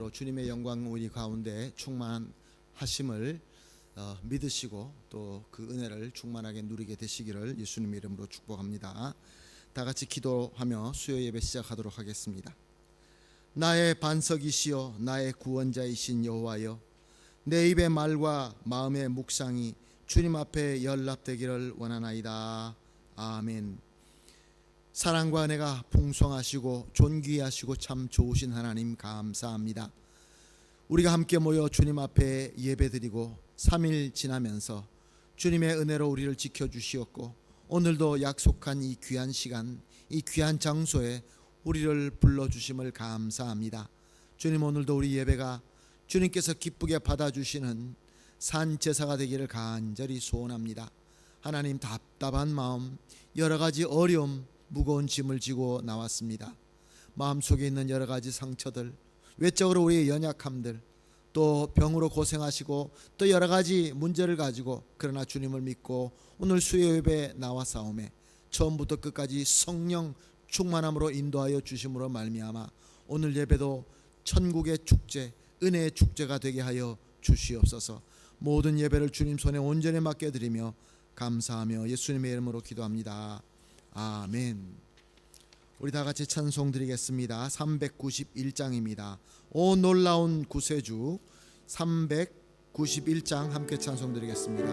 주님의 영광 우리 가운데 충만하심을 믿으시고 또 그 은혜를 충만하게 누리게 되시기를 예수님 이름으로 축복합니다. 다 같이 기도하며 수요 예배 시작하도록 하겠습니다. 나의 반석이시여 나의 구원자이신 여호와여, 내 입의 말과 마음의 묵상이 주님 앞에 연락되기를 원하나이다. 아멘. 사랑과 은혜가 풍성하시고 존귀하시고 참 좋으신 하나님 감사합니다. 우리가 함께 모여 주님 앞에 예배드리고 3일 지나면서 주님의 은혜로 우리를 지켜주시었고, 오늘도 약속한 이 귀한 시간, 이 귀한 장소에 우리를 불러주심을 감사합니다. 주님, 오늘도 우리 예배가 주님께서 기쁘게 받아주시는 산제사가 되기를 간절히 소원합니다. 하나님, 답답한 마음, 여러 가지 어려움, 무거운 짐을 지고 나왔습니다. 마음속에 있는 여러 가지 상처들, 외적으로 우리의 연약함들, 또 병으로 고생하시고 또 여러 가지 문제를 가지고 그러나 주님을 믿고 오늘 수요 예배에 나와사오매 처음부터 끝까지 성령 충만함으로 인도하여 주심으로 말미암아 오늘 예배도 천국의 축제, 은혜의 축제가 되게 하여 주시옵소서. 모든 예배를 주님 손에 온전히 맡겨드리며 감사하며 예수님의 이름으로 기도합니다. 아멘. 우리 다 같이 찬송 드리겠습니다. 391장입니다. 오 놀라운 구세주, 391장 함께 찬송 드리겠습니다.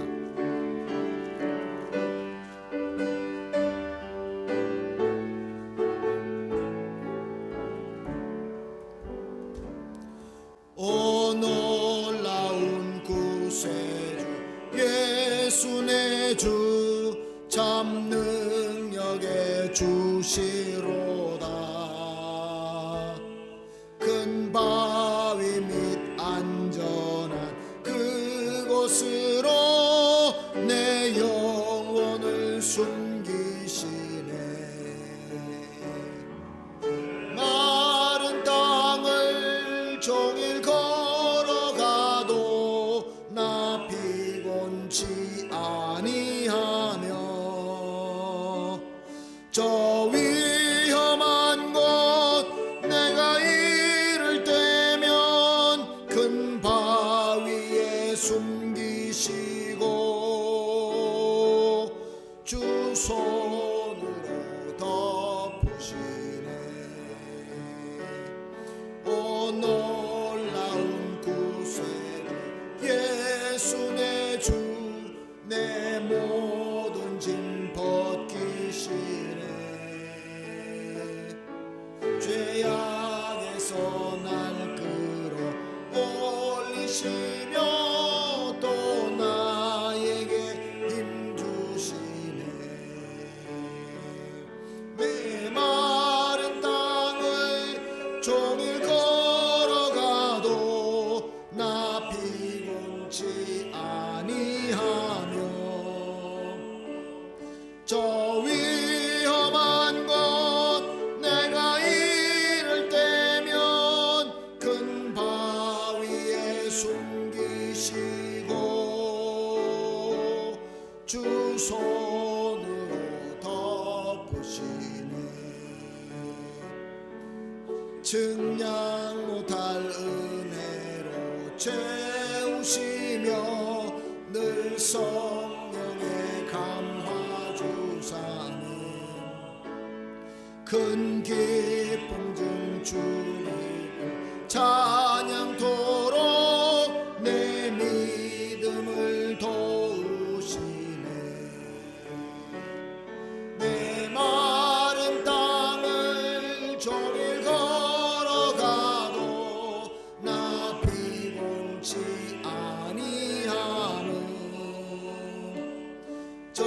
오 놀라운 구세주 예수 내 주, 참 능력의 주시로다. 큰 바위 및 안전한 그곳으로 내 영혼을 숨기시네. 마른 땅을 종일 걸어가도 나 피곤치 아니하며 저 위험한 곳 내가 이를 때면 큰 바위에 숨기시고 주 손으로 덮으시네. 오 놀라운 구세주 예수 내 주, 내 모든 짐 벗기시네. 죄악에서 날 끌어 올리시며 또 나에게 힘 주시네. 내 마른 땅을 종일 걸어가도 나 피곤치 아니하며 저 위험한 곳 내가 이를 때면 큰 바위에 숨기시고 주 손으로 덮으시네. 증량 못할 은혜로 채우시며 늘 성령의 감화 주사님, 큰 기쁨 중 주님을 찬양토록 내 믿음을 도우시네. 내 마른 땅을 종일 걸어가도 나 피곤치 아니하며 저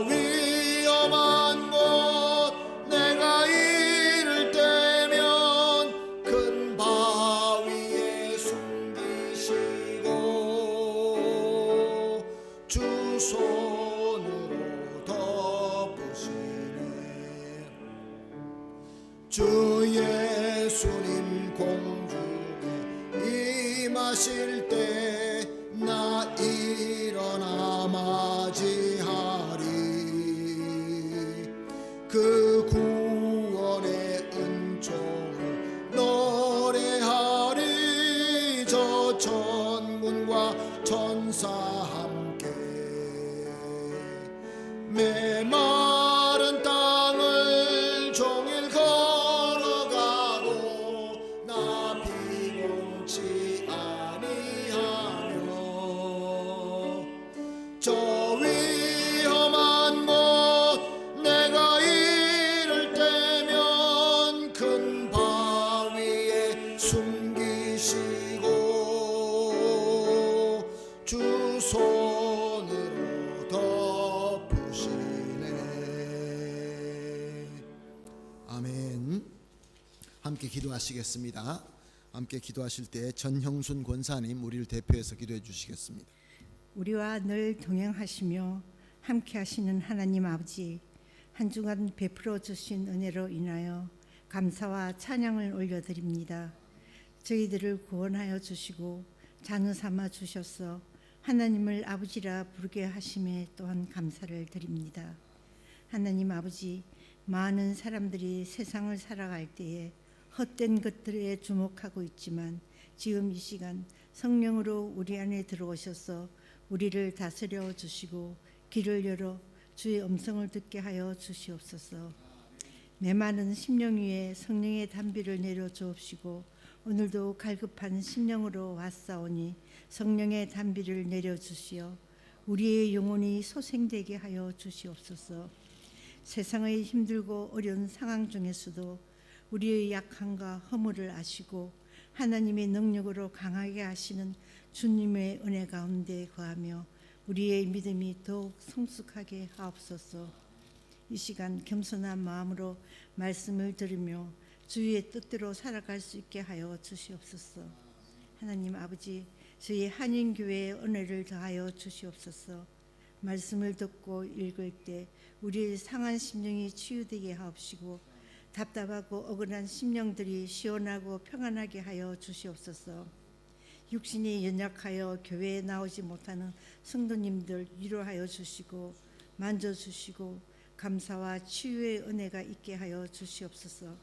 위험한 곳 내가 이를 때면 큰 바위에 숨기시고 주 손으로 덮으시네. 주 예수님 공중에 임하실 때 나 일어나 맞이하리. 그 구원의 은총을 노래하리. 분 함께 기도하시겠습니다. 함께 기도하실 때 전형순 권사님 우리를 대표해서 기도해 주시겠습니다. 우리와 늘 동행하시며 함께 하시는 하나님 아버지, 한 주간 베풀어 주신 은혜로 인하여 감사와 찬양을 올려드립니다. 저희들을 구원하여 주시고 자녀 삼아 주셔서 하나님을 아버지라 부르게 하심에 또한 감사를 드립니다. 하나님 아버지, 많은 사람들이 세상을 살아갈 때에 헛된 것들에 주목하고 있지만 지금 이 시간 성령으로 우리 안에 들어오셔서 우리를 다스려 주시고 길을 열어 주의 음성을 듣게 하여 주시옵소서. 메마른 심령 위에 성령의 단비를 내려 주옵시고 오늘도 갈급한 심령으로 왔사오니 성령의 단비를 내려 주시어 우리의 영혼이 소생되게 하여 주시옵소서. 세상의 힘들고 어려운 상황 중에서도 우리의 약함과 허물을 아시고 하나님의 능력으로 강하게 하시는 주님의 은혜 가운데 거하며 우리의 믿음이 더욱 성숙하게 하옵소서. 이 시간 겸손한 마음으로 말씀을 들으며 주의 뜻대로 살아갈 수 있게 하여 주시옵소서. 하나님 아버지, 저희 한인교회의 은혜를 더하여 주시옵소서. 말씀을 듣고 읽을 때 우리의 상한 심령이 치유되게 하옵시고 답답하고 억울한 심령들이 시원하고 평안하게 하여 주시옵소서. 육신이 연약하여 교회에 나오지 못하는 성도님들 위로하여 주시고 만져주시고 감사와 치유의 은혜가 있게 하여 주시옵소서.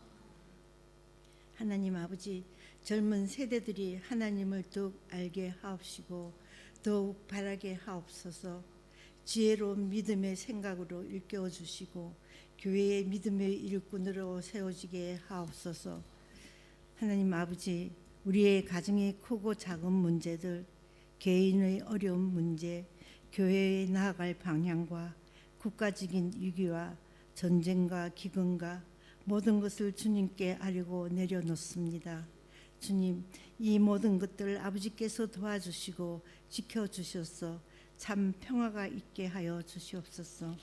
하나님 아버지, 젊은 세대들이 하나님을 더욱 알게 하옵시고 더욱 바라게 하옵소서. 지혜로운 믿음의 생각으로 일깨워 주시고 교회의 믿음의 일꾼으로 세워지게 하옵소서. 하나님 아버지, 우리의 가정의 크고 작은 문제들, 개인의 어려운 문제, 교회에 나아갈 방향과 국가적인 위기와 전쟁과 기근과 모든 것을 주님께 아뢰고 내려놓습니다. 주님, 이 모든 것들 아버지께서 도와주시고 지켜주셔서 참 평화가 있게 하여 주시옵소서.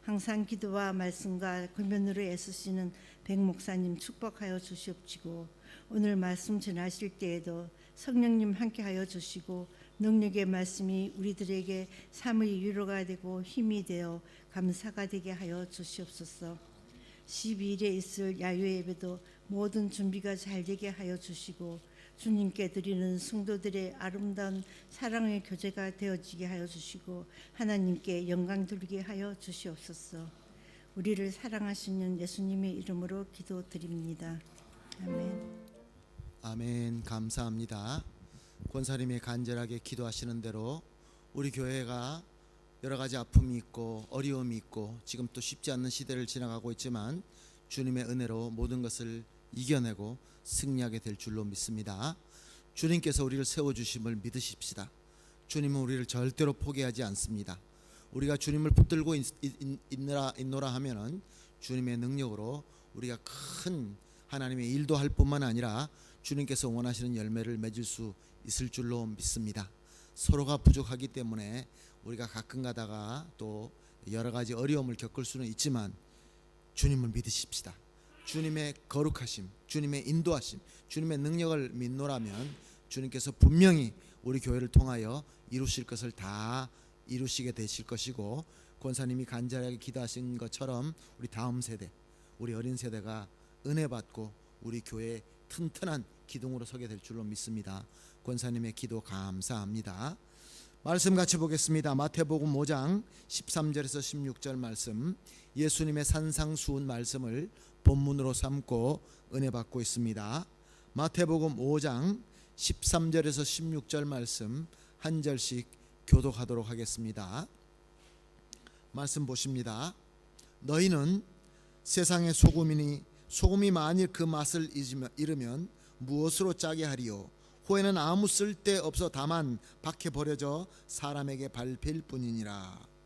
항상 기도와 말씀과 권면으로 애쓰시는 백 목사님 축복하여 주시옵시고 오늘 말씀 전하실 때에도 성령님 함께하여 주시고 능력의 말씀이 우리들에게 삶의 위로가 되고 힘이 되어 감사가 되게 하여 주시옵소서. 12일에 있을 야외 예배도 모든 준비가 잘 되게 하여 주시고 주님께 드리는 성도들의 아름다운 사랑의 교제가 되어지게 하여 주시고 하나님께 영광 돌리게 하여 주시옵소서. 우리를 사랑하시는 예수님의 이름으로 기도드립니다. 아멘. 아멘. 감사합니다. 권사님이 간절하게 기도하시는 대로 우리 교회가 여러 가지 아픔이 있고 어려움이 있고 지금 또 쉽지 않는 시대를 지나가고 있지만 주님의 은혜로 모든 것을 이겨내고 승리하게 될 줄로 믿습니다. 주님께서 우리를 세워주심을 믿으십시다. 주님은 우리를 절대로 포기하지 않습니다. 우리가 주님을 붙들고 있노라 하면은 주님의 능력으로 우리가 큰 하나님의 일도 할 뿐만 아니라 주님께서 원하시는 열매를 맺을 수 있을 줄로 믿습니다. 서로가 부족하기 때문에 우리가 가끔 가다가 또 여러 가지 어려움을 겪을 수는 있지만 주님을 믿으십시다. 주님의 거룩하심, 주님의 인도하심, 주님의 능력을 믿노라면 주님께서 분명히 우리 교회를 통하여 이루실 것을 다 이루시게 되실 것이고 권사님이 간절하게 기도하신 것처럼 우리 다음 세대, 우리 어린 세대가 은혜 받고 우리 교회의 튼튼한 기둥으로 서게 될 줄로 믿습니다. 권사님의 기도 감사합니다. 말씀 같이 보겠습니다. 마태복음 5장 13절에서 16절 말씀, 예수님의 산상수훈 말씀을 본문으로 삼고 은혜 받고 있습니다. 마태복음 5장 13절에서 16절 말씀 한 절씩 교독하도록 하겠습니다. 말씀 보십니다. 너희는 세상의 소금이니 소금이 만일 그 맛을 잃으면 무엇으로 짜게 하리요? 호에는 아무 쓸데 없어 다만 밖에 버려져 사람에게 밟힐 뿐이니라.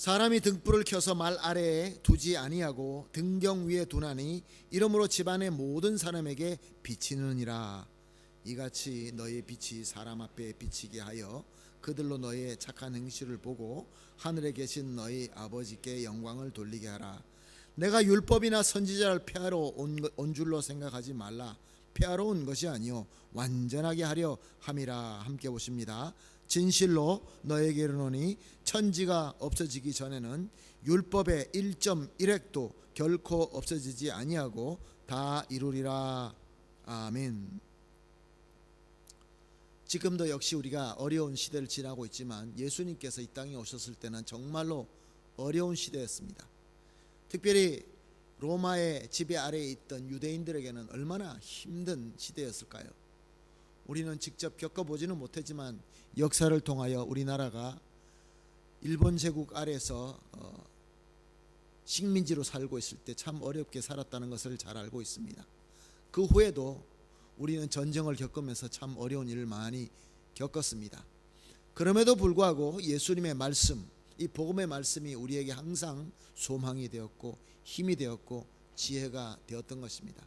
사람이 등불을 켜서 말 아래에 두지 아니하고 등경 위에 두나니 이러므로 집안의 모든 사람에게 비치느니라. 이같이 너희 빛이 사람 앞에 비치게 하여 그들로 너희의 착한 행실을 보고 하늘에 계신 너희 아버지께 영광을 돌리게 하라. 내가 율법이나 선지자를 폐하러 온 줄로 생각하지 말라. 폐하러 온 것이 아니요 완전하게 하려 함이라. 함께 보십니다. 진실로 너에게 이르노니 천지가 없어지기 전에는 율법의 1.1획도 결코 없어지지 아니하고 다 이루리라. 아멘. 지금도 역시 우리가 어려운 시대를 지나고 있지만 예수님께서 이 땅에 오셨을 때는 정말로 어려운 시대였습니다. 특별히 로마의 지배 아래에 있던 유대인들에게는 얼마나 힘든 시대였을까요? 우리는 직접 겪어보지는 못했지만 역사를 통하여 우리나라가 일본 제국 아래에서 식민지로 살고 있을 때 참 어렵게 살았다는 것을 잘 알고 있습니다. 그 후에도 우리는 전쟁을 겪으면서 참 어려운 일을 많이 겪었습니다. 그럼에도 불구하고 예수님의 말씀, 이 복음의 말씀이 우리에게 항상 소망이 되었고 힘이 되었고 지혜가 되었던 것입니다.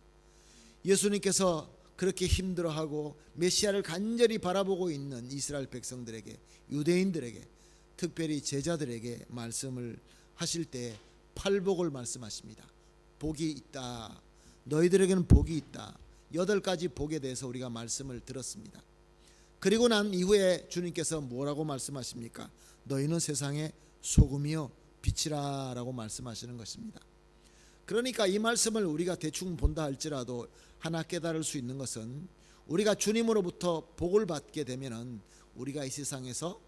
예수님께서 그렇게 힘들어하고 메시아를 간절히 바라보고 있는 이스라엘 백성들에게, 유대인들에게, 특별히 제자들에게 말씀을 하실 때 팔복을 말씀하십니다. 복이 있다. 너희들에게는 복이 있다. 8가지 복에 대해서 우리가 말씀을 들었습니다. 그리고 난 이후에 주님께서 뭐라고 말씀하십니까? 너희는 세상의 소금이요 빛이라 라고 말씀하시는 것입니다. 그러니까 이 말씀을 우리가 대충 본다 할지라도 하나 깨달을 수 있는 것은 우리가 주님으로부터 복을 받게 되면은 우리가 이 세상에서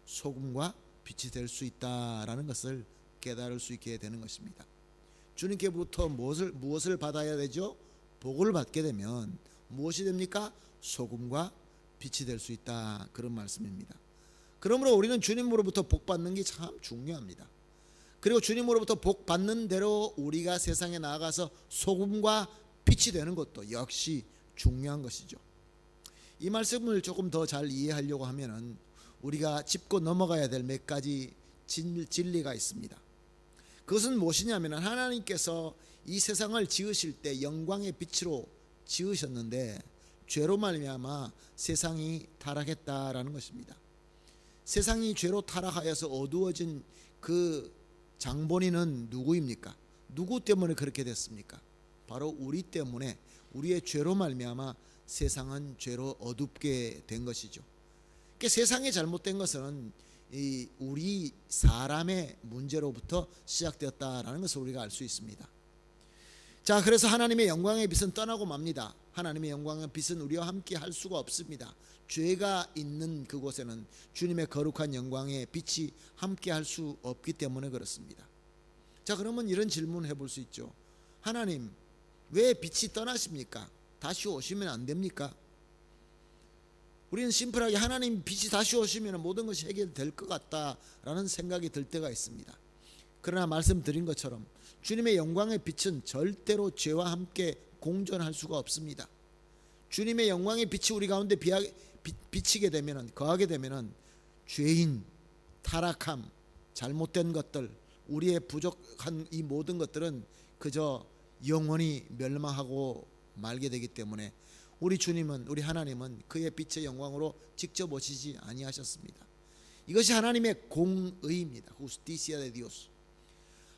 소금과 빛이 될 수 있다라는 것을 깨달을 수 있게 되는 것입니다. 주님께부터 무엇을 받아야 되죠? 복을 받게 되면 무엇이 됩니까? 소금과 빛이 될 수 있다, 그런 말씀입니다. 그러므로 우리는 주님으로부터 복 받는 게 참 중요합니다. 그리고 주님으로부터 복 받는 대로 우리가 세상에 나아가서 소금과 빛이 되는 것도 역시 중요한 것이죠. 이 말씀을 조금 더 잘 이해하려고 하면은 우리가 짚고 넘어가야 될 몇 가지 진리가 있습니다. 그것은 무엇이냐면 하나님께서 이 세상을 지으실 때 영광의 빛으로 지으셨는데 죄로 말미암아 세상이 타락했다라는 것입니다. 세상이 죄로 타락하여서 어두워진 그 장본인은 누구입니까? 누구 때문에 그렇게 됐습니까? 바로 우리 때문에, 우리의 죄로 말미암아 세상은 죄로 어둡게 된 것이죠. 그러니까 세상이 잘못된 것은 우리 사람의 문제로부터 시작되었다라는 것을 우리가 알 수 있습니다. 자, 그래서 하나님의 영광의 빛은 떠나고 맙니다. 하나님의 영광의 빛은 우리와 함께 할 수가 없습니다. 죄가 있는 그곳에는 주님의 거룩한 영광의 빛이 함께 할 수 없기 때문에 그렇습니다. 자, 그러면 이런 질문을 해볼 수 있죠. 하나님, 왜 빛이 떠나십니까? 다시 오시면 안 됩니까? 우리는 심플하게 하나님 빛이 다시 오시면 모든 것이 해결될 것 같다라는 생각이 들 때가 있습니다. 그러나 말씀드린 것처럼 주님의 영광의 빛은 절대로 죄와 함께 공존할 수가 없습니다. 주님의 영광의 빛이 우리 가운데 비치게 되면, 거하게 되면 죄인, 타락함, 잘못된 것들, 우리의 부족한 이 모든 것들은 그저 영원히 멸망하고 말게 되기 때문에 우리 주님은, 우리 하나님은 그의 빛의 영광으로 직접 오시지 아니하셨습니다. 이것이 하나님의 공의입니다. Justicia de Dios.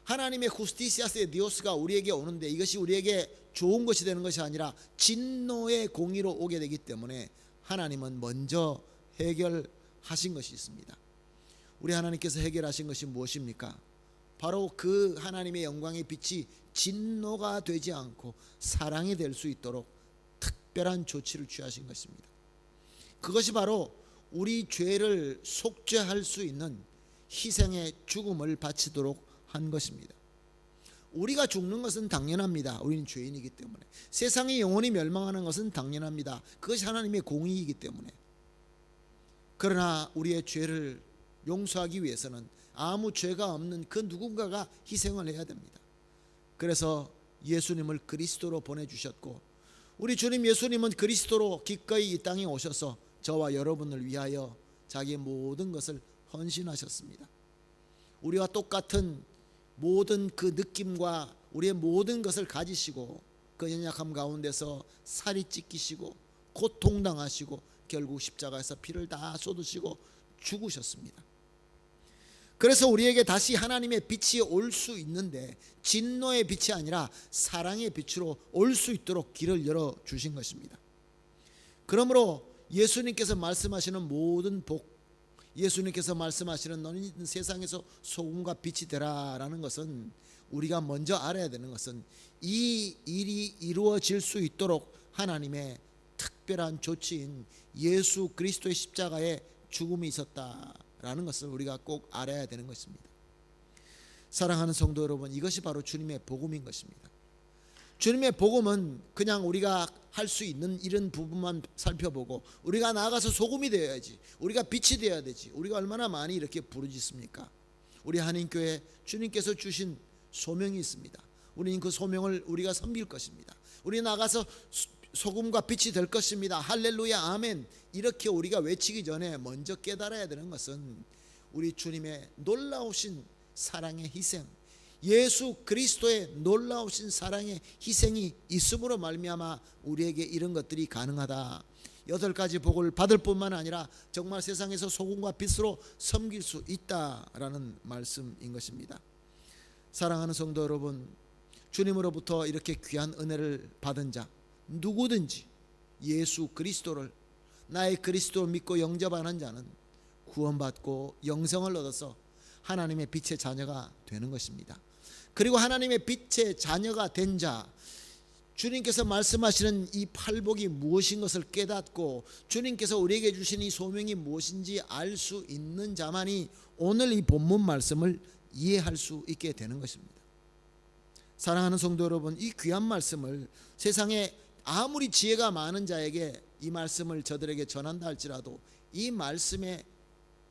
하나님의 Justicia de Dios가 우리에게 오는데 이것이 우리에게 좋은 것이 되는 것이 아니라 진노의 공의로 오게 되기 때문에 하나님은 먼저 해결하신 것이 있습니다. 우리 하나님께서 해결하신 것이 무엇입니까? 바로 그 하나님의 영광의 빛이 진노가 되지 않고 사랑이 될 수 있도록 특별한 조치를 취하신 것입니다. 그것이 바로 우리 죄를 속죄할 수 있는 희생의 죽음을 바치도록 한 것입니다. 우리가 죽는 것은 당연합니다. 우리는 죄인이기 때문에. 세상이 영원히 멸망하는 것은 당연합니다. 그것이 하나님의 공의이기 때문에. 그러나 우리의 죄를 용서하기 위해서는 아무 죄가 없는 그 누군가가 희생을 해야 됩니다. 그래서 예수님을 그리스도로 보내주셨고, 우리 주님 예수님은 그리스도로 기꺼이 이 땅에 오셔서 저와 여러분을 위하여 자기의 모든 것을 헌신하셨습니다. 우리와 똑같은 모든 그 느낌과 우리의 모든 것을 가지시고 그 연약함 가운데서 살이 찢기시고 고통당하시고 결국 십자가에서 피를 다 쏟으시고 죽으셨습니다. 그래서 우리에게 다시 하나님의 빛이 올 수 있는데 진노의 빛이 아니라 사랑의 빛으로 올 수 있도록 길을 열어 주신 것입니다. 그러므로 예수님께서 말씀하시는 모든 복, 예수님께서 말씀하시는 너는 세상에서 소금과 빛이 되라라는 것은 우리가 먼저 알아야 되는 것은 이 일이 이루어질 수 있도록 하나님의 특별한 조치인 예수 그리스도의 십자가에 죽음이 있었다라는 것을 우리가 꼭 알아야 되는 것입니다. 사랑하는 성도 여러분, 이것이 바로 주님의 복음인 것입니다. 주님의 복음은 그냥 우리가 할 수 있는 이런 부분만 살펴보고 우리가 나아가서 소금이 되어야지, 우리가 빛이 되어야 되지, 우리가 얼마나 많이 이렇게 부르짖습니까? 우리 한인교회 주님께서 주신 소명이 있습니다. 우리는 그 소명을 우리가 섬길 것입니다. 우리 나가서 소금과 빛이 될 것입니다. 할렐루야 아멘. 이렇게 우리가 외치기 전에 먼저 깨달아야 되는 것은 우리 주님의 놀라우신 사랑의 희생, 예수 그리스도의 놀라우신 사랑의 희생이 있음으로 말미암아 우리에게 이런 것들이 가능하다. 8가지 복을 받을 뿐만 아니라 정말 세상에서 소금과 빛으로 섬길 수 있다라는 말씀인 것입니다. 사랑하는 성도 여러분, 주님으로부터 이렇게 귀한 은혜를 받은 자 누구든지 예수 그리스도를 나의 그리스도를 믿고 영접하는 자는 구원받고 영생을 얻어서 하나님의 빛의 자녀가 되는 것입니다. 그리고 하나님의 빛의 자녀가 된 자, 주님께서 말씀하시는 이 팔복이 무엇인 것을 깨닫고 주님께서 우리에게 주신 이 소명이 무엇인지 알 수 있는 자만이 오늘 이 본문 말씀을 이해할 수 있게 되는 것입니다. 사랑하는 성도 여러분, 이 귀한 말씀을 세상에 아무리 지혜가 많은 자에게 이 말씀을 저들에게 전한다 할지라도 이 말씀의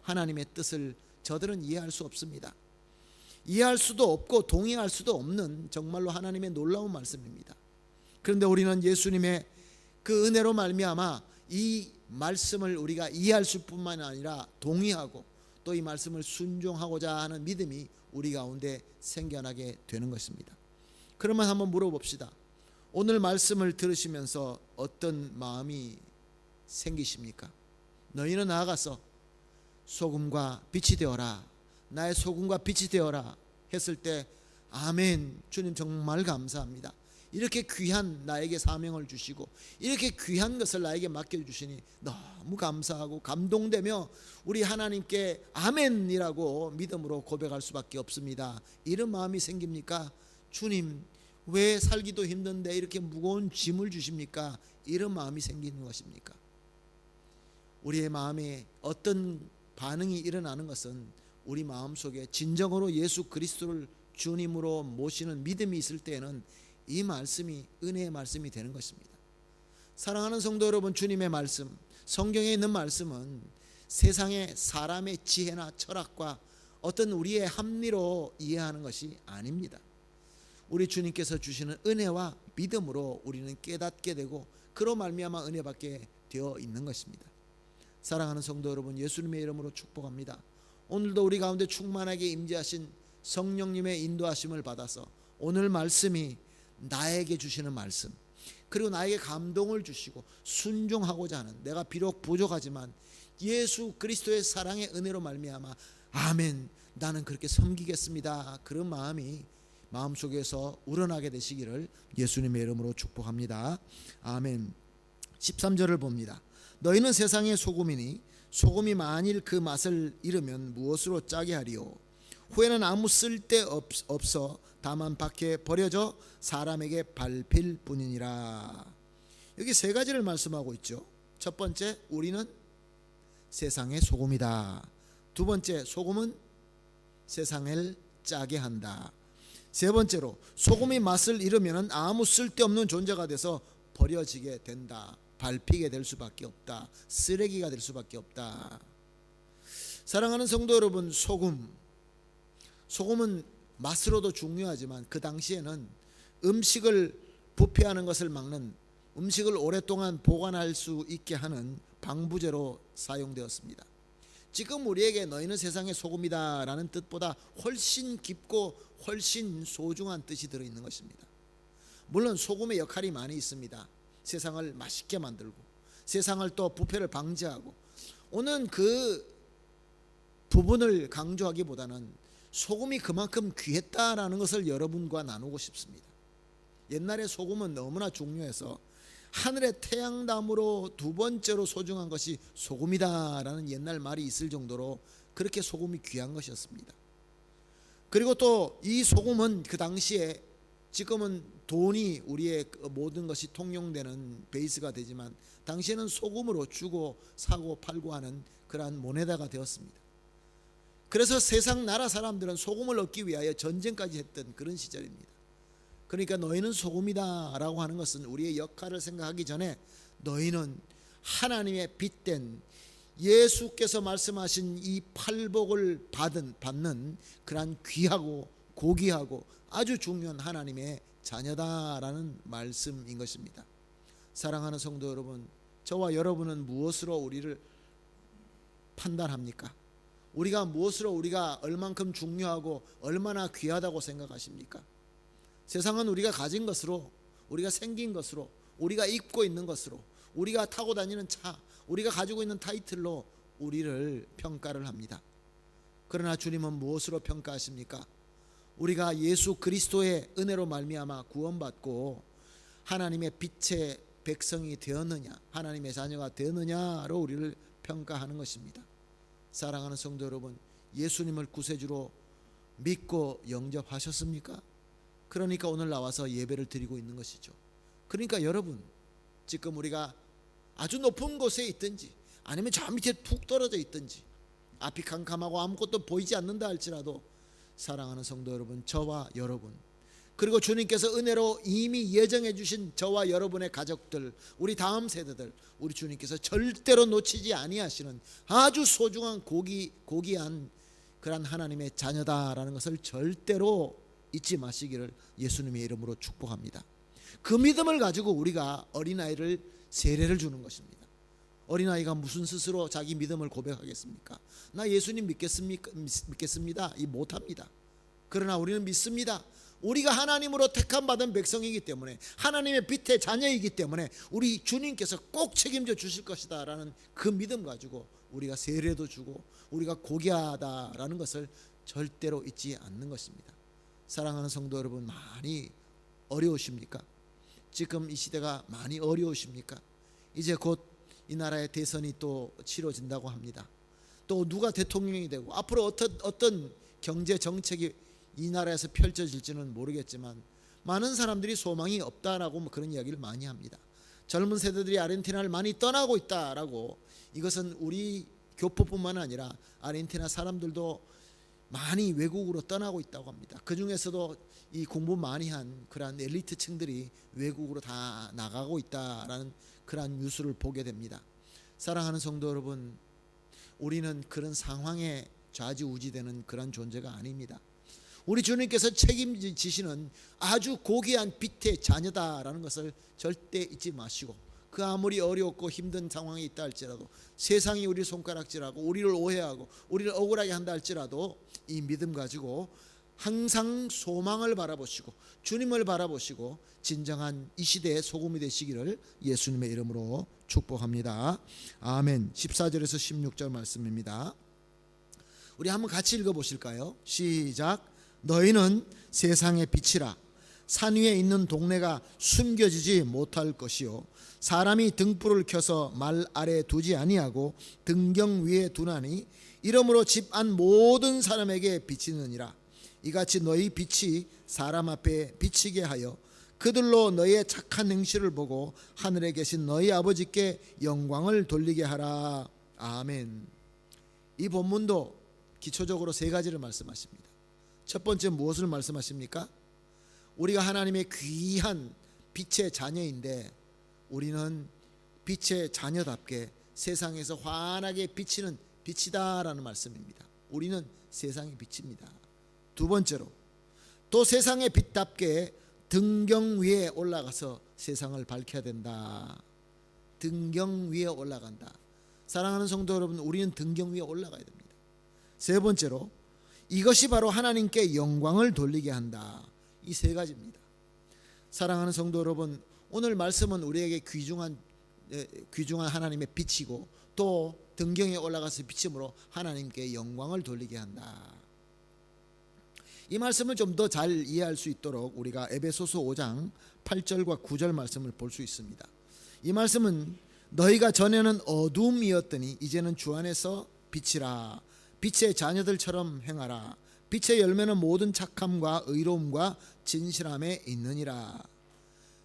하나님의 뜻을 저들은 이해할 수 없습니다. 이해할 수도 없고 동의할 수도 없는 정말로 하나님의 놀라운 말씀입니다. 그런데 우리는 예수님의 그 은혜로 말미암아 이 말씀을 우리가 이해할 수뿐만 아니라 동의하고 또 이 말씀을 순종하고자 하는 믿음이 우리 가운데 생겨나게 되는 것입니다. 그러면 한번 물어봅시다. 오늘 말씀을 들으시면서 어떤 마음이 생기십니까? 너희는 나아가서 소금과 빛이 되어라, 나의 소금과 빛이 되어라 했을 때 아멘, 주님 정말 감사합니다. 이렇게 귀한 나에게 사명을 주시고 이렇게 귀한 것을 나에게 맡겨주시니 너무 감사하고 감동되며 우리 하나님께 아멘이라고 믿음으로 고백할 수밖에 없습니다. 이런 마음이 생깁니까? 주님 왜 살기도 힘든데 이렇게 무거운 짐을 주십니까? 이런 마음이 생기는 것입니까? 우리의 마음에 어떤 반응이 일어나는 것은 우리 마음속에 진정으로 예수 그리스도를 주님으로 모시는 믿음이 있을 때에는 이 말씀이 은혜의 말씀이 되는 것입니다. 사랑하는 성도 여러분, 주님의 말씀, 성경에 있는 말씀은 세상의 사람의 지혜나 철학과 어떤 우리의 합리로 이해하는 것이 아닙니다. 우리 주님께서 주시는 은혜와 믿음으로 우리는 깨닫게 되고 그로 말미암아 은혜 받게 되어 있는 것입니다. 사랑하는 성도 여러분, 예수님의 이름으로 축복합니다. 오늘도 우리 가운데 충만하게 임재하신 성령님의 인도하심을 받아서 오늘 말씀이 나에게 주시는 말씀, 그리고 나에게 감동을 주시고 순종하고자 하는, 내가 비록 부족하지만 예수 그리스도의 사랑의 은혜로 말미암아 아멘, 나는 그렇게 섬기겠습니다, 그런 마음이 마음속에서 우러나게 되시기를 예수님의 이름으로 축복합니다. 아멘. 13절을 봅니다. 너희는 세상의 소금이니 소금이 만일 그 맛을 잃으면 무엇으로 짜게 하리요? 후에는 아무 쓸데 없어 다만 밖에 버려져 사람에게 밟힐 뿐이니라. 여기 3가지를 말씀하고 있죠. 첫 번째, 우리는 세상의 소금이다. 두 번째, 소금은 세상을 짜게 한다. 세 번째로, 소금이 맛을 잃으면 아무 쓸데없는 존재가 돼서 버려지게 된다. 밟히게 될 수밖에 없다. 쓰레기가 될 수밖에 없다. 사랑하는 성도 여러분, 소금은 맛으로도 중요하지만 그 당시에는 음식을 부패하는 것을 막는, 음식을 오랫동안 보관할 수 있게 하는 방부제로 사용되었습니다. 지금 우리에게 너희는 세상의 소금이다 라는 뜻보다 훨씬 깊고 훨씬 소중한 뜻이 들어있는 것입니다. 물론 소금의 역할이 많이 있습니다. 세상을 맛있게 만들고 세상을 또 부패를 방지하고, 오늘 그 부분을 강조하기보다는 소금이 그만큼 귀했다라는 것을 여러분과 나누고 싶습니다. 옛날에 소금은 너무나 중요해서 하늘의 태양담으로 두 번째로 소중한 것이 소금이다라는 옛날 말이 있을 정도로 그렇게 소금이 귀한 것이었습니다. 그리고 또 이 소금은 그 당시에, 지금은 돈이 우리의 모든 것이 통용되는 베이스가 되지만 당시에는 소금으로 주고 사고 팔고 하는 그러한 모네다가 되었습니다. 그래서 세상 나라 사람들은 소금을 얻기 위하여 전쟁까지 했던 그런 시절입니다. 그러니까 너희는 소금이다 라고 하는 것은 우리의 역할을 생각하기 전에 너희는 하나님의 빚된 예수께서 말씀하신 이 팔복을 받는 그러한 귀하고 고귀하고 아주 중요한 하나님의 자녀다라는 말씀인 것입니다. 사랑하는 성도 여러분, 저와 여러분은 무엇으로 우리를 판단합니까? 우리가 무엇으로 우리가 얼만큼 중요하고 얼마나 귀하다고 생각하십니까? 세상은 우리가 가진 것으로, 우리가 생긴 것으로, 우리가 입고 있는 것으로, 우리가 타고 다니는 차, 우리가 가지고 있는 타이틀로 우리를 평가를 합니다. 그러나 주님은 무엇으로 평가하십니까? 우리가 예수 그리스도의 은혜로 말미암아 구원받고 하나님의 빛의 백성이 되었느냐, 하나님의 자녀가 되었느냐로 우리를 평가하는 것입니다. 사랑하는 성도 여러분, 예수님을 구세주로 믿고 영접하셨습니까? 그러니까 오늘 나와서 예배를 드리고 있는 것이죠. 그러니까 여러분, 지금 우리가 아주 높은 곳에 있든지 아니면 저 밑에 푹 떨어져 있든지 앞이 캄캄하고 아무것도 보이지 않는다 할지라도 사랑하는 성도 여러분, 저와 여러분, 그리고 주님께서 은혜로 이미 예정해 주신 저와 여러분의 가족들, 우리 다음 세대들, 우리 주님께서 절대로 놓치지 아니하시는 아주 소중한 고귀한 그런 하나님의 자녀다라는 것을 절대로 잊지 마시기를 예수님의 이름으로 축복합니다. 그 믿음을 가지고 우리가 어린아이를 세례를 주는 것입니다. 어린아이가 무슨 스스로 자기 믿음을 고백하겠습니까? 나 예수님 믿겠습니다. 이 못합니다. 그러나 우리는 믿습니다. 우리가 하나님으로 택함 받은 백성이기 때문에, 하나님의 빛의 자녀이기 때문에 우리 주님께서 꼭 책임져 주실 것이다 라는 그 믿음 가지고 우리가 세례도 주고 우리가 고귀하다라는 것을 절대로 잊지 않는 것입니다. 사랑하는 성도 여러분, 많이 어려우십니까? 지금 이 시대가 많이 어려우십니까? 이제 곧 이 나라의 대선이 또 치러진다고 합니다. 또 누가 대통령이 되고 앞으로 어떤 경제 정책이 이 나라에서 펼쳐질지는 모르겠지만 많은 사람들이 소망이 없다라고 그런 이야기를 많이 합니다. 젊은 세대들이 아르헨티나를 많이 떠나고 있다라고, 이것은 우리 교포뿐만 아니라 아르헨티나 사람들도 많이 외국으로 떠나고 있다고 합니다. 그 중에서도 이 공부 많이 한 그러한 엘리트층들이 외국으로 다 나가고 있다라는 그러한 뉴스를 보게 됩니다. 사랑하는 성도 여러분, 우리는 그런 상황에 좌지우지되는 그런 존재가 아닙니다. 우리 주님께서 책임지시는 아주 고귀한 빛의 자녀다라는 것을 절대 잊지 마시고, 그 아무리 어렵고 힘든 상황이 있다 할지라도, 세상이 우리를 손가락질하고 우리를 오해하고 우리를 억울하게 한다 할지라도 이 믿음 가지고 항상 소망을 바라보시고 주님을 바라보시고 진정한 이 시대의 소금이 되시기를 예수님의 이름으로 축복합니다. 아멘. 14절에서 16절 말씀입니다. 우리 한번 같이 읽어보실까요? 시작. 너희는 세상의 빛이라. 산 위에 있는 동네가 숨겨지지 못할 것이요, 사람이 등불을 켜서 말 아래에 두지 아니하고 등경 위에 두나니 이러므로 집 안 모든 사람에게 비치느니라. 이같이 너희 빛이 사람 앞에 비치게 하여 그들로 너희의 착한 행실을 보고 하늘에 계신 너희 아버지께 영광을 돌리게 하라. 아멘. 이 본문도 기초적으로 세 가지를 말씀하십니다. 첫 번째, 무엇을 말씀하십니까? 우리가 하나님의 귀한 빛의 자녀인데 우리는 빛의 자녀답게 세상에서 환하게 비치는 빛이다라는 말씀입니다. 우리는 세상의 빛입니다. 두 번째로, 또 세상의 빛답게 등경 위에 올라가서 세상을 밝혀야 된다. 등경 위에 올라간다. 사랑하는 성도 여러분, 우리는 등경 위에 올라가야 됩니다. 세 번째로, 이것이 바로 하나님께 영광을 돌리게 한다. 이 세 가지입니다. 사랑하는 성도 여러분, 오늘 말씀은 우리에게 귀중한 하나님의 빛이고 또 등경에 올라가서 비침으로 하나님께 영광을 돌리게 한다. 이 말씀을 좀 더 잘 이해할 수 있도록 우리가 에베소서 5장 8절과 9절 말씀을 볼 수 있습니다. 이 말씀은 너희가 전에는 어둠이었더니 이제는 주 안에서 빛이라. 빛의 자녀들처럼 행하라. 빛의 열매는 모든 착함과 의로움과 진실함에 있느니라.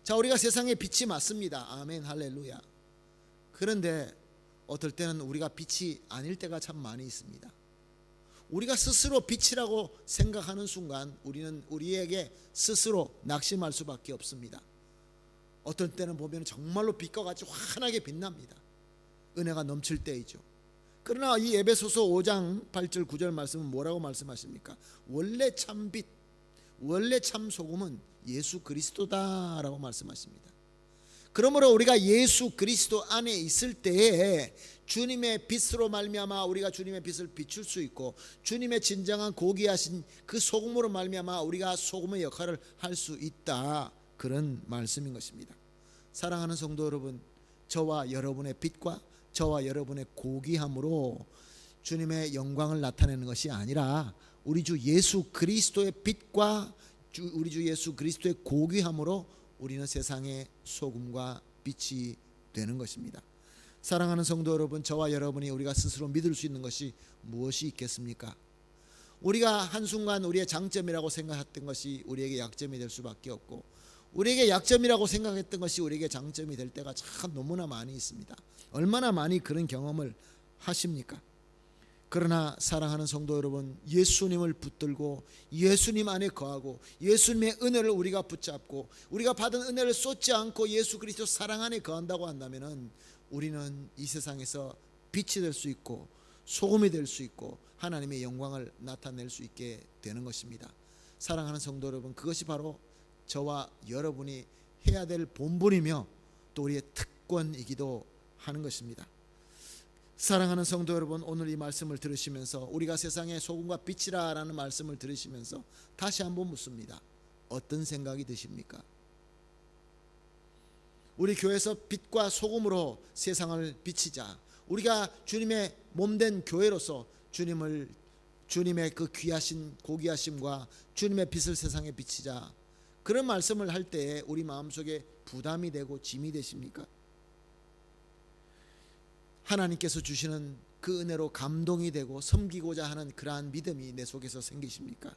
자, 우리가 세상의 빛이 맞습니다. 아멘, 할렐루야. 그런데 어떨 때는 우리가 빛이 아닐 때가 참 많이 있습니다. 우리가 스스로 빛이라고 생각하는 순간 우리는 우리에게 스스로 낙심할 수밖에 없습니다. 어떤 때는 보면 정말로 빛과 같이 환하게 빛납니다. 은혜가 넘칠 때이죠. 그러나 이 에베소서 5장 8절 9절 말씀은 뭐라고 말씀하십니까? 원래 참 빛, 원래 참 소금은 예수 그리스도다라고 말씀하십니다. 그러므로 우리가 예수 그리스도 안에 있을 때에 주님의 빛으로 말미암아 우리가 주님의 빛을 비출 수 있고, 주님의 진정한 고귀하신 그 소금으로 말미암아 우리가 소금의 역할을 할 수 있다, 그런 말씀인 것입니다. 사랑하는 성도 여러분, 저와 여러분의 빛과 저와 여러분의 고귀함으로 주님의 영광을 나타내는 것이 아니라 우리 주 예수 그리스도의 빛과 우리 주 예수 그리스도의 고귀함으로 우리는 세상의 소금과 빛이 되는 것입니다. 사랑하는 성도 여러분, 저와 여러분이 우리가 스스로 믿을 수 있는 것이 무엇이 있겠습니까? 우리가 한순간 우리의 장점이라고 생각했던 것이 우리에게 약점이 될 수밖에 없고, 우리에게 약점이라고 생각했던 것이 우리에게 장점이 될 때가 참 너무나 많이 있습니다. 얼마나 많이 그런 경험을 하십니까? 그러나 사랑하는 성도 여러분, 예수님을 붙들고 예수님 안에 거하고 예수님의 은혜를 우리가 붙잡고 우리가 받은 은혜를 쏟지 않고 예수 그리스도 사랑 안에 거한다고 한다면 우리는 이 세상에서 빛이 될 수 있고 소금이 될 수 있고 하나님의 영광을 나타낼 수 있게 되는 것입니다. 사랑하는 성도 여러분, 그것이 바로 저와 여러분이 해야 될 본분이며 또 우리의 특권이기도 하는 것입니다. 사랑하는 성도 여러분, 오늘 이 말씀을 들으시면서 우리가 세상의 소금과 빛이라는 말씀을 들으시면서 다시 한번 묻습니다. 어떤 생각이 드십니까? 우리 교회에서 빛과 소금으로 세상을 비치자. 우리가 주님의 몸된 교회로서 주님의 그 귀하신 고귀하심과 주님의 빛을 세상에 비치자. 그런 말씀을 할 때에 우리 마음속에 부담이 되고 짐이 되십니까? 하나님께서 주시는 그 은혜로 감동이 되고 섬기고자 하는 그러한 믿음이 내 속에서 생기십니까?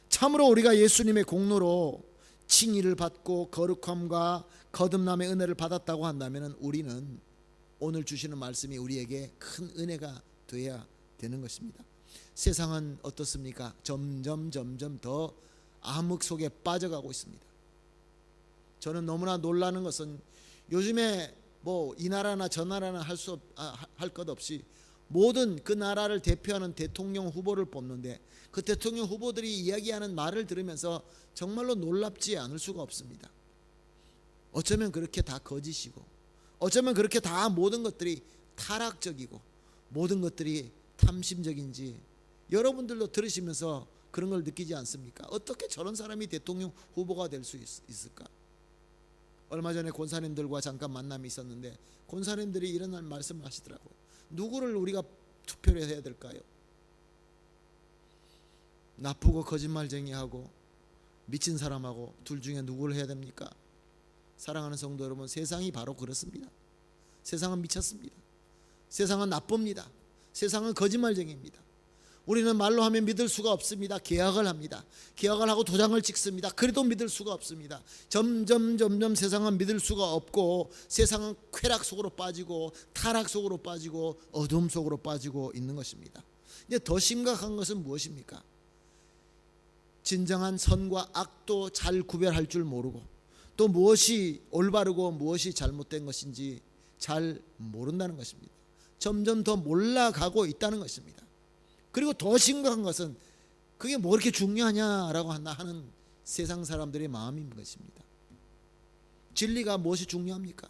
참으로 우리가 예수님의 공로로 칭의를 받고 거룩함과 거듭남의 은혜를 받았다고 한다면 우리는 오늘 주시는 말씀이 우리에게 큰 은혜가 되어야 되는 것입니다. 세상은 어떻습니까? 점점 더 암흑 속에 빠져가고 있습니다. 저는 너무나 놀라는 것은 요즘에 뭐 이 나라나 저 나라나 할 것 없이 모든 그 나라를 대표하는 대통령 후보를 뽑는데 그 대통령 후보들이 이야기하는 말을 들으면서 정말로 놀랍지 않을 수가 없습니다. 어쩌면 그렇게 다 거짓이고, 어쩌면 그렇게 다 모든 것들이 타락적이고 모든 것들이 탐심적인지 여러분들도 들으시면서 그런 걸 느끼지 않습니까? 어떻게 저런 사람이 대통령 후보가 될 수 있을까? 얼마 전에 권사님들과 잠깐 만남이 있었는데 권사님들이 이런 말씀을 하시더라고요. 누구를 우리가 투표를 해야 될까요? 나쁘고 거짓말쟁이하고 미친 사람하고 둘 중에 누구를 해야 됩니까? 사랑하는 성도 여러분, 세상이 바로 그렇습니다. 세상은 미쳤습니다. 세상은 나쁩니다. 세상은 거짓말쟁이입니다. 우리는 말로 하면 믿을 수가 없습니다. 계약을 합니다. 계약을 하고 도장을 찍습니다. 그래도 믿을 수가 없습니다. 점점 세상은 믿을 수가 없고 세상은 쾌락 속으로 빠지고 타락 속으로 빠지고 어둠 속으로 빠지고 있는 것입니다. 이제 더 심각한 것은 무엇입니까? 진정한 선과 악도 잘 구별할 줄 모르고 또 무엇이 올바르고 무엇이 잘못된 것인지 잘 모른다는 것입니다. 점점 더 몰라가고 있다는 것입니다. 그리고 더 심각한 것은 그게 뭐 이렇게 중요하냐라고 하는 세상 사람들의 마음인 것입니다. 진리가 무엇이 중요합니까?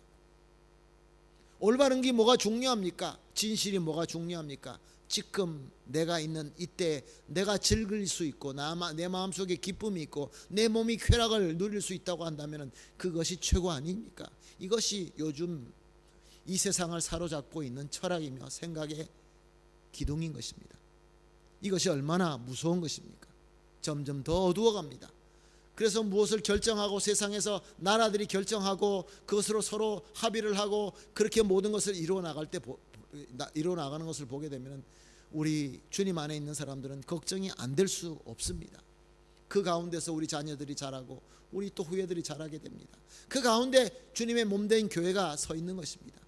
올바른 게 뭐가 중요합니까? 진실이 뭐가 중요합니까? 지금 내가 있는 이때 내가 즐길 수 있고 내 마음속에 기쁨이 있고 내 몸이 쾌락을 누릴 수 있다고 한다면 그것이 최고 아닙니까? 이것이 요즘 이 세상을 사로잡고 있는 철학이며 생각의 기둥인 것입니다. 이것이 얼마나 무서운 것입니까? 점점 더 어두워갑니다. 그래서 무엇을 결정하고 세상에서 나라들이 결정하고 그것으로 서로 합의를 하고 그렇게 모든 것을 이루어 나가는 것을 보게 되면 우리 주님 안에 있는 사람들은 걱정이 안 될 수 없습니다. 그 가운데서 우리 자녀들이 자라고 우리 또 후예들이 자라게 됩니다. 그 가운데 주님의 몸된 교회가 서 있는 것입니다.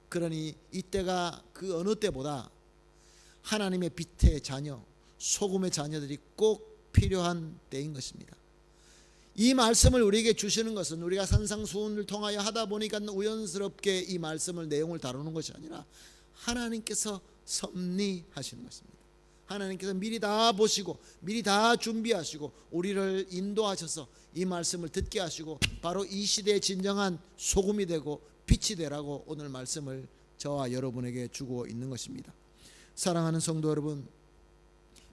그러니 이때가 그 어느 때보다 하나님의 빛의 자녀, 소금의 자녀들이 꼭 필요한 때인 것입니다. 이 말씀을 우리에게 주시는 것은 우리가 산상수훈을 통하여 하다 보니까 우연스럽게 이 말씀을 내용을 다루는 것이 아니라 하나님께서 섭리하시는 것입니다. 하나님께서 미리 다 보시고 미리 다 준비하시고 우리를 인도하셔서 이 말씀을 듣게 하시고 바로 이 시대의 진정한 소금이 되고 빛이 되라고 오늘 말씀을 저와 여러분에게 주고 있는 것입니다. 사랑하는 성도 여러분,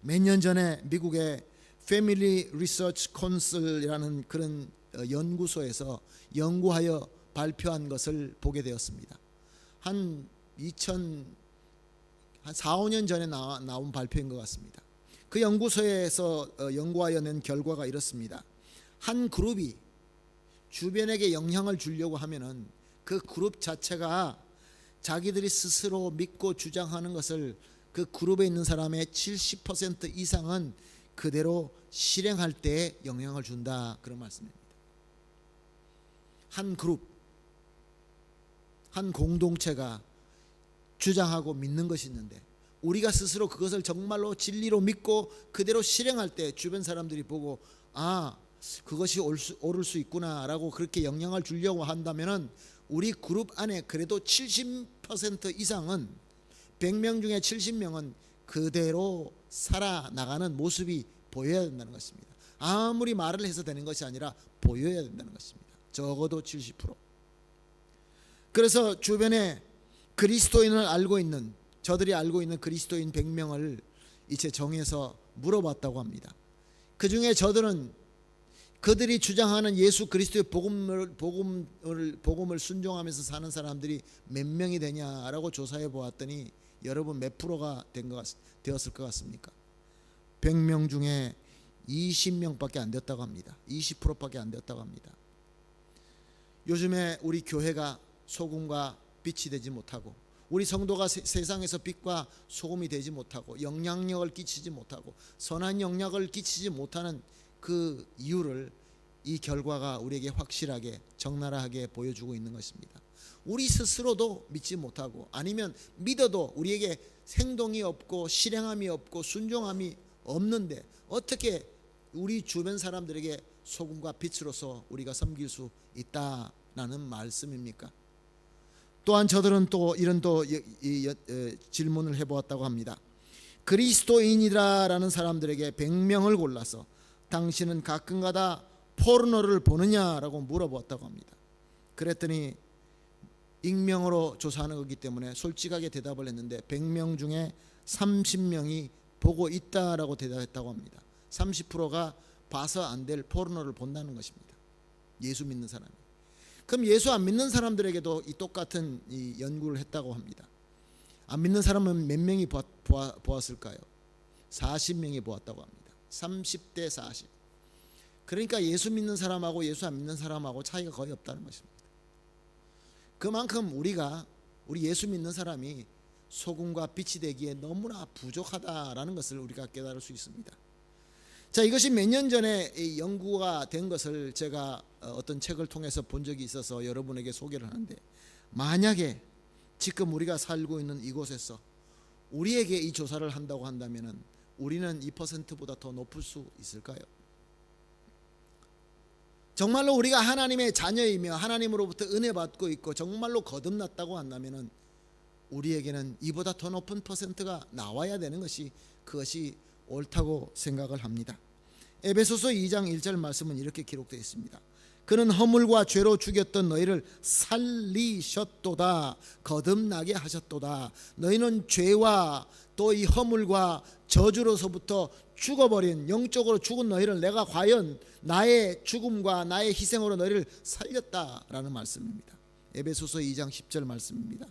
몇 년 전에 미국의 패밀리 리서치 컨설이라는 그런 연구소에서 연구하여 발표한 것을 보게 되었습니다. 한 4, 5년 전에 나온 발표인 것 같습니다. 그 연구소에서 연구하여 낸 결과가 이렇습니다. 한 그룹이 주변에게 영향을 주려고 하면은 그 그룹 자체가 자기들이 스스로 믿고 주장하는 것을 그 그룹에 있는 사람의 70% 이상은 그대로 실행할 때 영향을 준다, 그런 말씀입니다. 한 그룹, 한 공동체가 주장하고 믿는 것이 있는데 우리가 스스로 그것을 정말로 진리로 믿고 그대로 실행할 때 주변 사람들이 보고 그것이 옳을 수 있구나 라고 그렇게 영향을 주려고 한다면은 우리 그룹 안에 그래도 70% 이상은 100명 중에 70명은 그대로 살아나가는 모습이 보여야 된다는 것입니다. 아무리 말을 해서 되는 것이 아니라 보여야 된다는 것입니다. 적어도 70%. 그래서 주변에 그리스도인을 알고 있는, 저들이 알고 있는 그리스도인 100명을 이제 정해서 물어봤다고 합니다. 그 중에 저들은 그들이 주장하는 예수 그리스도의 복음을 순종하면서 사는 사람들이 몇 명이 되냐라고 조사해 보았더니 여러분 몇 프로가 되었을 것 같습니까? 100명 중에 20명밖에 안 되었다고 합니다. 20%밖에 안 되었다고 합니다. 요즘에 우리 교회가 소금과 빛이 되지 못하고 우리 성도가 세상에서 빛과 소금이 되지 못하고 영향력을 끼치지 못하고 선한 영향을 끼치지 못하는 그 이유를 이 결과가 우리에게 확실하게 적나라하게 보여주고 있는 것입니다. 우리 스스로도 믿지 못하고 아니면 믿어도 우리에게 행동이 없고 실행함이 없고 순종함이 없는데 어떻게 우리 주변 사람들에게 소금과 빛으로서 우리가 섬길 수 있다라는 말씀입니까? 또한 저들은 또 이런 질문을 해보았다고 합니다. 그리스도인이라는 사람들에게 100명을 골라서 당신은 가끔가다 포르노를 보느냐라고 물어보았다고 합니다. 그랬더니 익명으로 조사하는 거기 때문에 솔직하게 대답을 했는데 100명 중에 30명이 보고 있다라고 대답했다고 합니다. 30%가 봐서 안 될 포르노를 본다는 것입니다. 예수 믿는 사람이. 그럼 예수 안 믿는 사람들에게도 이 똑같은 이 연구를 했다고 합니다. 안 믿는 사람은 몇 명이 보았을까요? 40명이 보았다고 합니다. 30대 40. 그러니까 예수 믿는 사람하고 예수 안 믿는 사람하고 차이가 거의 없다는 것입니다. 그만큼 우리 예수 믿는 사람이 소금과 빛이 되기에 너무나 부족하다라는 것을 우리가 깨달을 수 있습니다. 자, 이것이 몇 년 전에 연구가 된 것을 제가 어떤 책을 통해서 본 적이 있어서 여러분에게 소개를 하는데, 만약에 지금 우리가 살고 있는 이곳에서 우리에게 이 조사를 한다고 한다면 우리는 2%보다 더 높을 수 있을까요? 정말로 우리가 하나님의 자녀이며 하나님으로부터 은혜 받고 있고 정말로 거듭났다고 한다면 우리에게는 이보다 더 높은 퍼센트가 나와야 되는 것이 그것이 옳다고 생각을 합니다. 에베소서 2장 1절 말씀은 이렇게 기록되어 있습니다. 그는 허물과 죄로 죽였던 너희를 살리셨도다. 거듭나게 하셨도다. 너희는 죄와 또 이 허물과 저주로서부터 죽어버린, 영적으로 죽은 너희를 내가 과연 나의 죽음과 나의 희생으로 너희를 살렸다라는 말씀입니다. 에베소서 2장 10절 말씀입니다.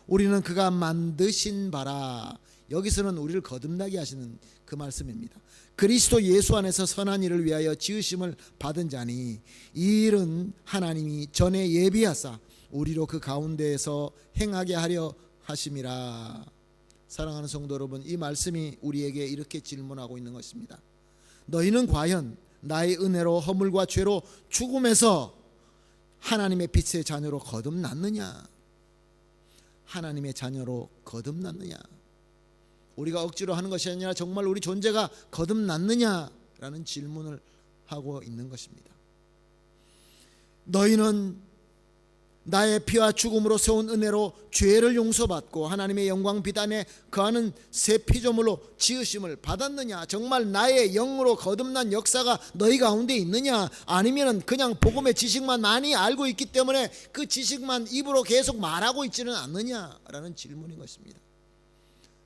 우리는 그가 만드신 바라. 여기서는 우리를 거듭나게 하시는 그 말씀입니다. 그리스도 예수 안에서 선한 일을 위하여 지으심을 받은 자니 이 일은 하나님이 전에 예비하사 우리로 그 가운데에서 행하게 하려 하심이라. 사랑하는 성도 여러분, 이 말씀이 우리에게 이렇게 질문하고 있는 것입니다. 너희는 과연 나의 은혜로 허물과 죄로 죽음에서 하나님의 빛의 자녀로 거듭났느냐? 하나님의 자녀로 거듭났느냐? 우리가 억지로 하는 것이 아니라 정말 우리 존재가 거듭났느냐라는 질문을 하고 있는 것입니다. 너희는 나의 피와 죽음으로 세운 은혜로 죄를 용서받고 하나님의 영광 빛 안에 거하는 새 피조물로 지으심을 받았느냐? 정말 나의 영으로 거듭난 역사가 너희 가운데 있느냐? 아니면 그냥 복음의 지식만 많이 알고 있기 때문에 그 지식만 입으로 계속 말하고 있지는 않느냐라는 질문인 것입니다.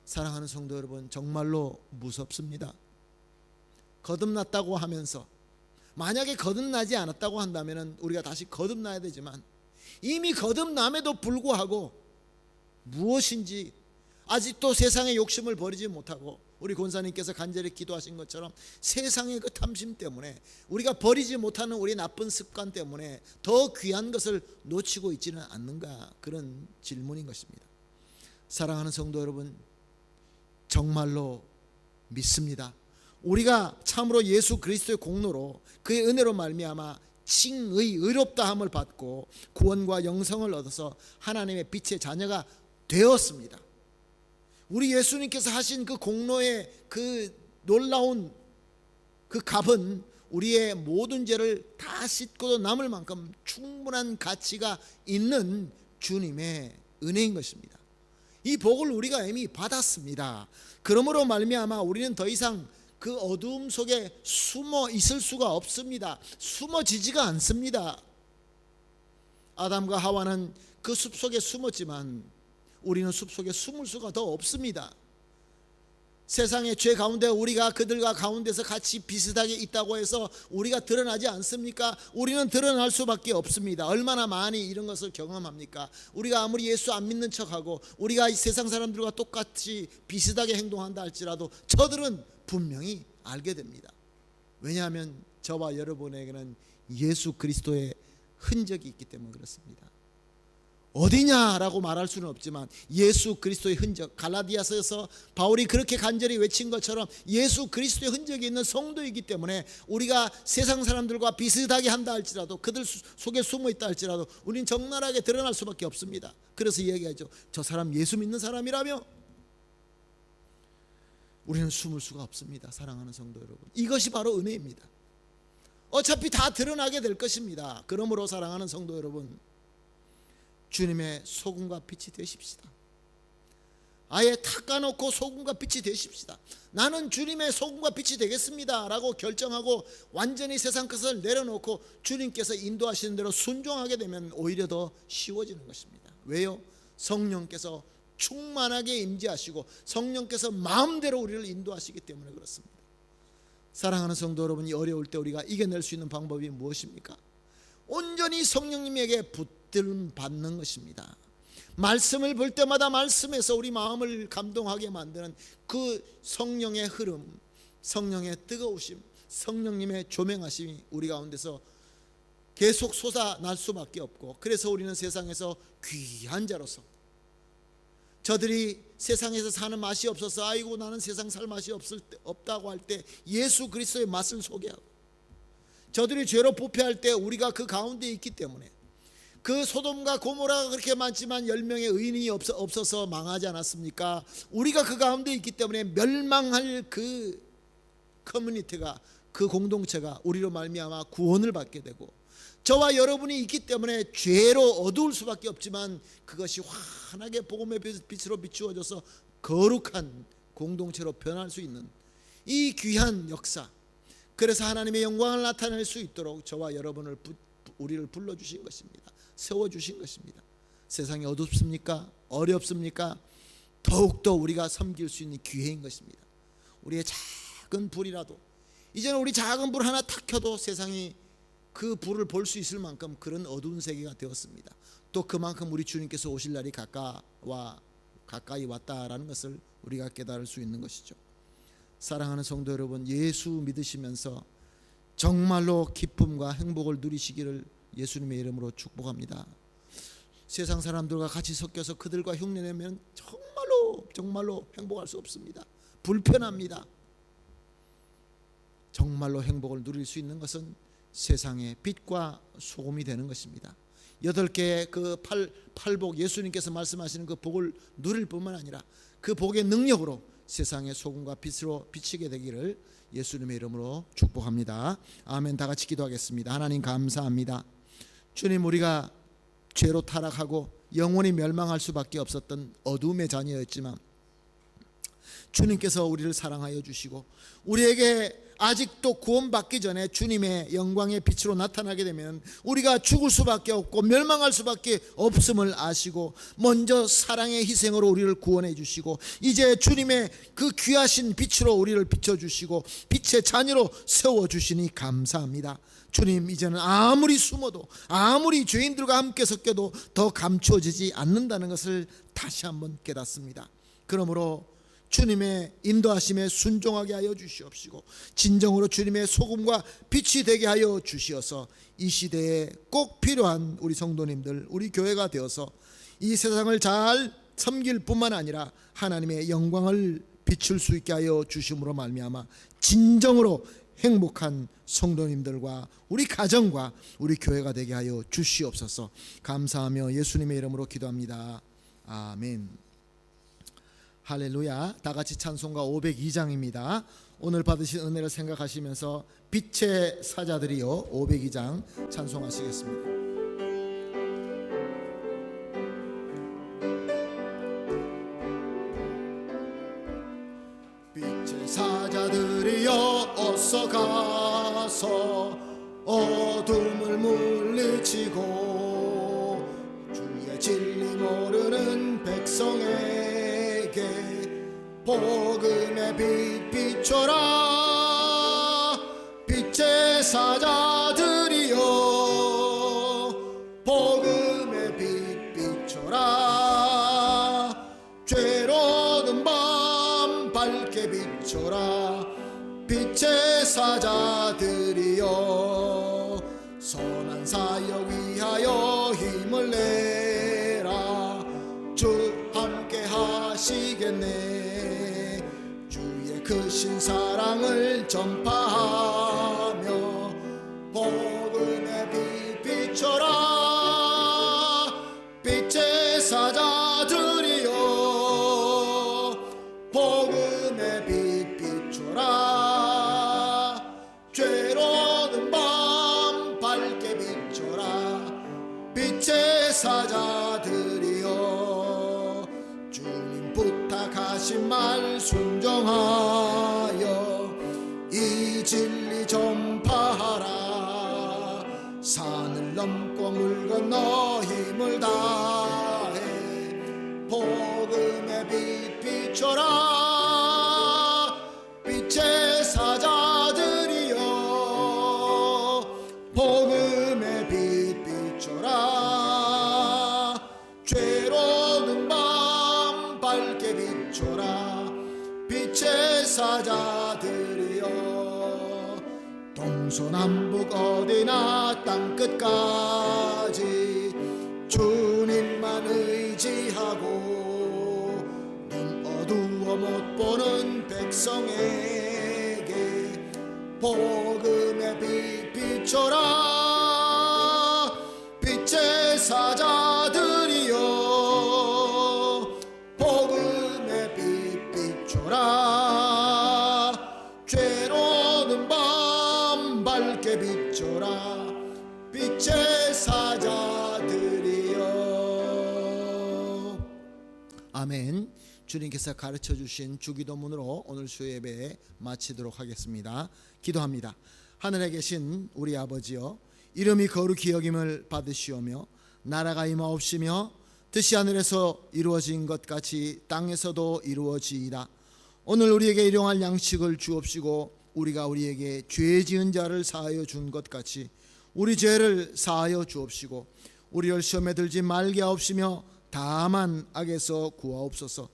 사랑하는 성도 여러분, 정말로 무섭습니다. 거듭났다고 하면서 만약에 거듭나지 않았다고 한다면 우리가 다시 거듭나야 되지만 이미 거듭남에도 불구하고 무엇인지 아직도 세상의 욕심을 버리지 못하고 우리 권사님께서 간절히 기도하신 것처럼 세상의 그 탐심 때문에 우리가 버리지 못하는 우리 나쁜 습관 때문에 더 귀한 것을 놓치고 있지는 않는가, 그런 질문인 것입니다. 사랑하는 성도 여러분, 정말로 믿습니다. 우리가 참으로 예수 그리스도의 공로로 그의 은혜로 말미암아 칭의 의롭다함을 받고 구원과 영성을 얻어서 하나님의 빛의 자녀가 되었습니다. 우리 예수님께서 하신 그 공로의 그 놀라운 그 값은 우리의 모든 죄를 다 씻고도 남을 만큼 충분한 가치가 있는 주님의 은혜인 것입니다. 이 복을 우리가 이미 받았습니다. 그러므로 말미암아 우리는 더 이상 그 어두움 속에 숨어 있을 수가 없습니다. 숨어지지가 않습니다. 아담과 하와는 그 숲속에 숨었지만 우리는 숲속에 숨을 수가 더 없습니다. 세상의 죄 가운데 우리가 그들과 가운데서 같이 비슷하게 있다고 해서 우리가 드러나지 않습니까? 우리는 드러날 수밖에 없습니다. 얼마나 많이 이런 것을 경험합니까? 우리가 아무리 예수 안 믿는 척하고 우리가 이 세상 사람들과 똑같이 비슷하게 행동한다 할지라도 저들은 분명히 알게 됩니다. 왜냐하면 저와 여러분에게는 예수 그리스도의 흔적이 있기 때문에 그렇습니다. 어디냐라고 말할 수는 없지만 예수 그리스도의 흔적, 갈라디아서에서 바울이 그렇게 간절히 외친 것처럼 예수 그리스도의 흔적이 있는 성도이기 때문에 우리가 세상 사람들과 비슷하게 한다 할지라도 그들 속에 숨어 있다 할지라도 우리는 적나라하게 드러날 수밖에 없습니다. 그래서 이야기하죠. 저 사람 예수 믿는 사람이라며? 우리는 숨을 수가 없습니다. 사랑하는 성도 여러분, 이것이 바로 은혜입니다. 어차피 다 드러나게 될 것입니다. 그러므로 사랑하는 성도 여러분, 주님의 소금과 빛이 되십시다. 아예 닦아놓고 소금과 빛이 되십시다. 나는 주님의 소금과 빛이 되겠습니다 라고 결정하고 완전히 세상 것을 내려놓고 주님께서 인도하시는 대로 순종하게 되면 오히려 더 쉬워지는 것입니다. 왜요? 성령께서 충만하게 임재하시고 성령께서 마음대로 우리를 인도하시기 때문에 그렇습니다. 사랑하는 성도 여러분이 어려울 때 우리가 이겨낼 수 있는 방법이 무엇입니까? 온전히 성령님에게 붙들림 받는 것입니다. 말씀을 볼 때마다 말씀에서 우리 마음을 감동하게 만드는 그 성령의 흐름, 성령의 뜨거우심, 성령님의 조명하심이 우리 가운데서 계속 솟아날 수밖에 없고, 그래서 우리는 세상에서 귀한 자로서, 저들이 세상에서 사는 맛이 없어서 아이고 나는 세상 살 맛이 없다고 할 때 예수 그리스도의 맛을 소개하고, 저들이 죄로 부패할 때 우리가 그 가운데 있기 때문에, 그 소돔과 고모라가 그렇게 많지만 10명의 의인이 없어서 망하지 않았습니까? 우리가 그 가운데 있기 때문에 멸망할 그 커뮤니티가, 그 공동체가 우리로 말미암아 구원을 받게 되고, 저와 여러분이 있기 때문에 죄로 어두울 수밖에 없지만 그것이 환하게 복음의 빛으로 비추어져서 거룩한 공동체로 변할 수 있는 이 귀한 역사, 그래서 하나님의 영광을 나타낼 수 있도록 저와 여러분을 우리를 불러주신 것입니다. 세워주신 것입니다. 세상이 어둡습니까? 어렵습니까? 더욱더 우리가 섬길 수 있는 기회인 것입니다. 우리의 작은 불이라도, 이제는 우리 작은 불 하나 탁 켜도 세상이 그 불을 볼 수 있을 만큼 그런 어두운 세계가 되었습니다. 또 그만큼 우리 주님께서 오실 날이 가까이 왔다라는 것을 우리가 깨달을 수 있는 것이죠. 사랑하는 성도 여러분, 예수 믿으시면서 정말로 기쁨과 행복을 누리시기를 예수님의 이름으로 축복합니다. 세상 사람들과 같이 섞여서 그들과 흉내내면 정말로 행복할 수 없습니다. 불편합니다. 정말로 행복을 누릴 수 있는 것은 세상의 빛과 소금이 되는 것입니다. 8개의 그 팔복, 예수님께서 말씀하시는 그 복을 누릴 뿐만 아니라 그 복의 능력으로 세상의 소금과 빛으로 비치게 되기를 예수님의 이름으로 축복합니다. 아멘. 다 같이 기도하겠습니다. 하나님 감사합니다. 주님, 우리가 죄로 타락하고 영원히 멸망할 수밖에 없었던 어둠의 자녀였지만 주님께서 우리를 사랑하여 주시고 우리에게 아직도 구원받기 전에 주님의 영광의 빛으로 나타나게 되면 우리가 죽을 수밖에 없고 멸망할 수밖에 없음을 아시고 먼저 사랑의 희생으로 우리를 구원해 주시고 이제 주님의 그 귀하신 빛으로 우리를 비춰주시고 빛의 자녀로 세워주시니 감사합니다. 주님, 이제는 아무리 숨어도 아무리 죄인들과 함께 섞여도 더 감추어지지 않는다는 것을 다시 한번 깨닫습니다. 그러므로 주님의 인도하심에 순종하게 하여 주시옵시고 진정으로 주님의 소금과 빛이 되게 하여 주시어서 이 시대에 꼭 필요한 우리 성도님들, 우리 교회가 되어서 이 세상을 잘 섬길 뿐만 아니라 하나님의 영광을 비출 수 있게 하여 주심으로 말미암아 진정으로 행복한 성도님들과 우리 가정과 우리 교회가 되게 하여 주시옵소서. 감사하며 예수님의 이름으로 기도합니다. 아멘. 할렐루야. 다 같이 찬송가 502장입니다. 오늘 받으신 은혜를 생각하시면서 빛의 사자들이여 502장 찬송하시겠습니다. 빛의 사자들이여 어서 가서 어둠을 물리치고 주의 진리 모르는 백성에게 복음의 빛 비춰라. 빛의 사자들이여 복음의 빛 비춰라. 죄로는 밤 밝게 비춰라. 빛의 사자들이여 선한 사역 위하여 힘을 내라. 주 함께 하시겠네. 주의 크신 사랑을 전파하며 복음의 빛 비춰라. 빛의 사자들이여 복음의 빛 비춰라. 죄로는 밤 밝게 비춰라. 빛의 사자들이여 주님 부탁하신 말 순종하여 이 진리 전파하라. 산을 넘고 물 건너 힘을 다해 복음의 빛 비춰라. 빛의 사자들이여 복음의 빛 비춰라. 죄로는 밤 밝게 비춰라. 빛의 사자들이여 동서남북 어디나 땅끝까지 주님만 의지하고 눈 어두워 못 보는 백성에게 복음의 빛 비춰라. 빛의 사자들이여 복음의 빛 비춰라. 죄로는 밤 밝게 비춰라. 빛의 사자들이여. 아멘. 주님께서 가르쳐 주신 주기도문으로 오늘 수요예배 마치도록 하겠습니다. 기도합니다. 하늘에 계신 우리 아버지여, 이름이 거룩히 여김을 받으시오며 나라가 임하옵시며 뜻이 하늘에서 이루어진 것 같이 땅에서도 이루어지이다. 오늘 우리에게 일용할 양식을 주옵시고 우리가 우리에게 죄 지은 자를 사하여 준 것 같이 우리 죄를 사하여 주옵시고 우리를 시험에 들지 말게 하옵시며 다만 악에서 구하옵소서.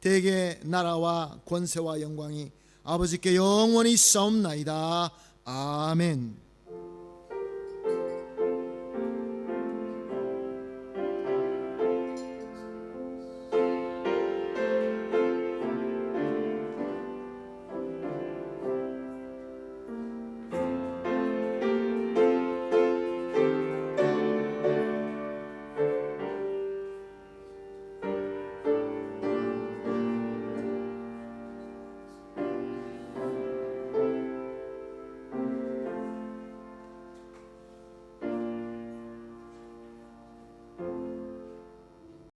대개 나라와 권세와 영광이 아버지께 영원히 있사옵나이다. 아멘.